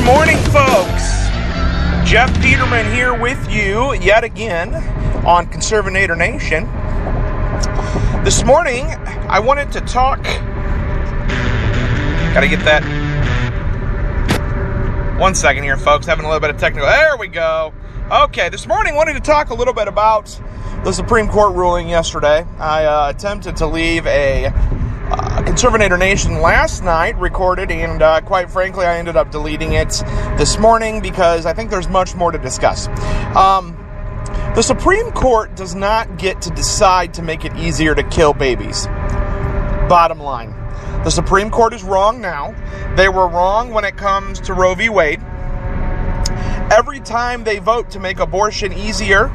morning, folks. Jeff Peterman here with you yet again on Conservinator Nation. This morning, I wanted to talk. Gotta get that. 1 second here, folks. Having a little bit of technical. There we go. Okay, this morning, I wanted to talk a little bit about the Supreme Court ruling yesterday. I attempted to leave a Conservinator Nation last night recorded, and quite frankly, I ended up deleting it this morning because I think there's much more to discuss. The Supreme Court does not get to decide to make it easier to kill babies. Bottom line. The Supreme Court is wrong now. They were wrong when it comes to Roe v. Wade. Every time they vote to make abortion easier,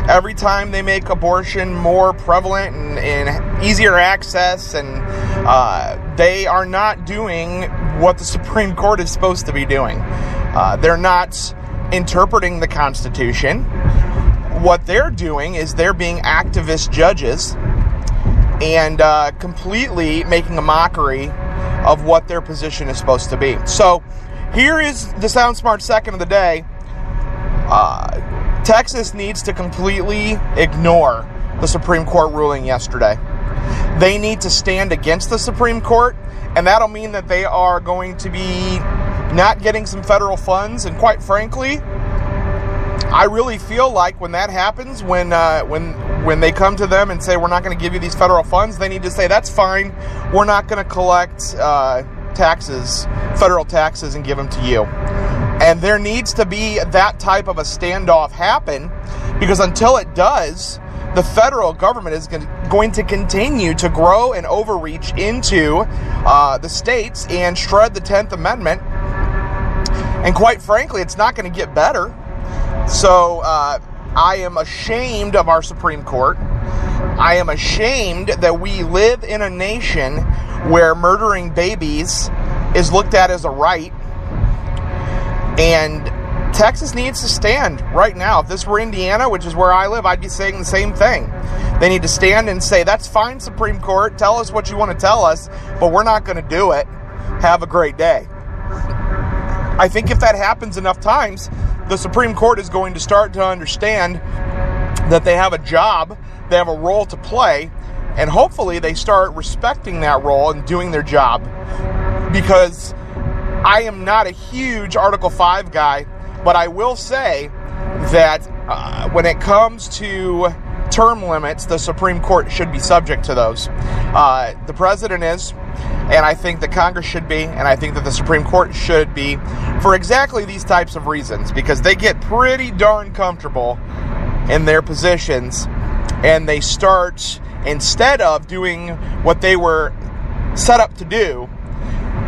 every time they make abortion more prevalent and easier access, and they are not doing what the Supreme Court is supposed to be doing. They're not interpreting the Constitution. What they're doing is they're being activist judges and completely making a mockery of what their position is supposed to be. So here is the Sound Smart second of the day. Texas needs to completely ignore the Supreme Court ruling yesterday. They need to stand against the Supreme Court, and that'll mean that they are going to be not getting some federal funds. And quite frankly, I really feel like when that happens, when they come to them and say, we're not going to give you these federal funds, they need to say, that's fine. We're not going to collect federal taxes, and give them to you. And there needs to be that type of a standoff happen, because until it does, the federal government is going to continue to grow and overreach into the states and shred the 10th Amendment. And quite frankly, it's not going to get better. So I am ashamed of our Supreme Court. I am ashamed that we live in a nation where murdering babies is looked at as a right. And Texas needs to stand right now. If this were Indiana, which is where I live, I'd be saying the same thing. They need to stand and say, that's fine, Supreme Court. Tell us what you want to tell us, but we're not going to do it. Have a great day. I think if that happens enough times, the Supreme Court is going to start to understand that they have a job, they have a role to play, and hopefully they start respecting that role and doing their job. Because I am not a huge Article 5 guy, but I will say that when it comes to term limits, the Supreme Court should be subject to those. The president is, and I think that Congress should be, and I think that the Supreme Court should be, for exactly these types of reasons, because they get pretty darn comfortable in their positions, and they start, instead of doing what they were set up to do,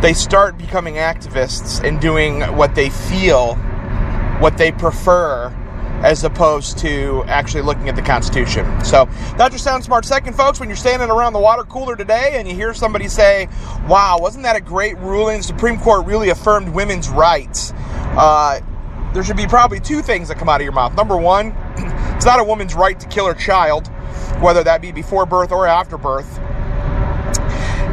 they start becoming activists and doing what they feel, what they prefer, as opposed to actually looking at the Constitution. So that's your Sound Smart second, folks. When you're standing around the water cooler today and you hear somebody say, wow, wasn't that a great ruling? The Supreme Court really affirmed women's rights. There should be probably two things that come out of your mouth. Number one, it's not a woman's right to kill her child, whether that be before birth or after birth.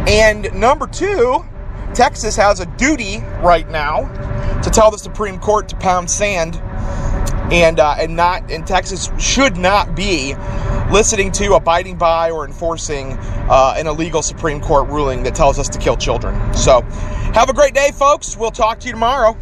And number two, Texas has a duty right now to tell the Supreme Court to pound sand, and Texas should not be listening to, abiding by, or enforcing an illegal Supreme Court ruling that tells us to kill children. So, have a great day, folks. We'll talk to you tomorrow.